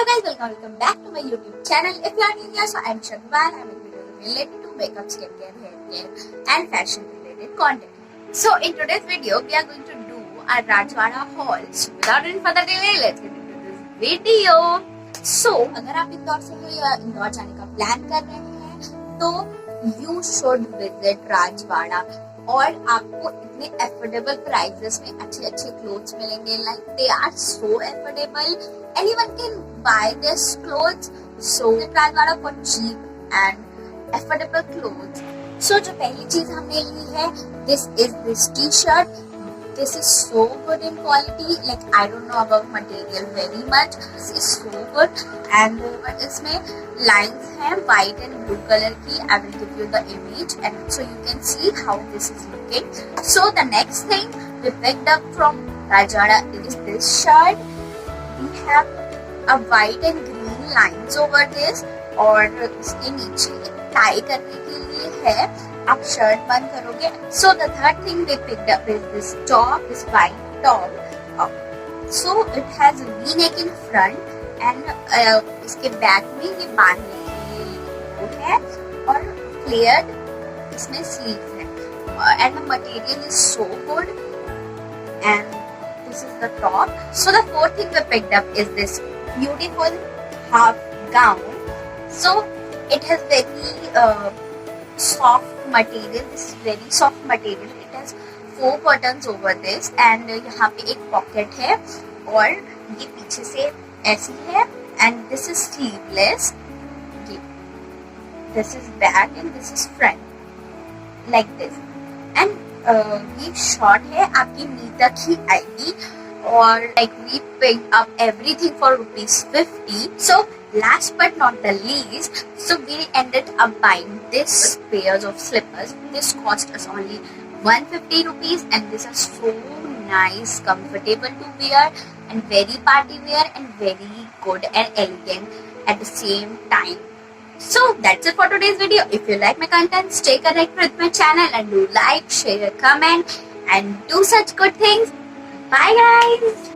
guys, welcome back to my YouTube channel. If you are new here, so I'm Isha Agrawal. I'm in videos related to makeup, skincare, hair care and fashion related content. So in today's video, we are going to do a Rajwada haul. So without any further delay, let's get into this video. So अगर आप इंदौर से हो या इंदौर जाने का plan कर रहे हैं, तो you should visit Rajwada. और आपको इतने अफोर्डेबल प्राइसेस में अच्छे अच्छे क्लोथ्स मिलेंगे. Like they are so affordable. Anyone can buy this clothes. So Rajwada for cheap and affordable clothes. So जो पहली चीज हमने ली है, this is this t-shirt. This is so good in quality. Like I don't know about material very much. This is so good. And इसमें lines हैं white and blue color की. I will give you the image and so you can see how this is looking. So the next thing we picked up from Rajwada is this shirt. We have a white and green lines over this और इसके नीचे tie करने के लिए है. आप shirt बंद करोगे. So the third thing we picked up is this top, this white top. So it has a V-neck in front and इसके बैक में ये बांधने के लिए वो है और फ्लेयर्ड इसमें स्लीव्स है. And the material is so good. And this is the top. So the fourth thing we picked up is this beautiful half gown. So it has very soft material. This is very soft material. It has 4 buttons over this and यहाँ पे एक pocket है और ये पीछे से ऐसी है and this is sleeveless. This is back and this is front like this. And ये शॉर्ट है, आपकी नी तक ही आएगी और like we picked up everything for Rs.50. So last but not the least, so we ended up buying this pairs of slippers. This cost us only 150 rupees and these are so nice, comfortable to wear and very party wear and very good and elegant at the same time. So that's it for today's video. If you like my content, stay connected with my channel and do like, share, comment and do such good things. Bye guys.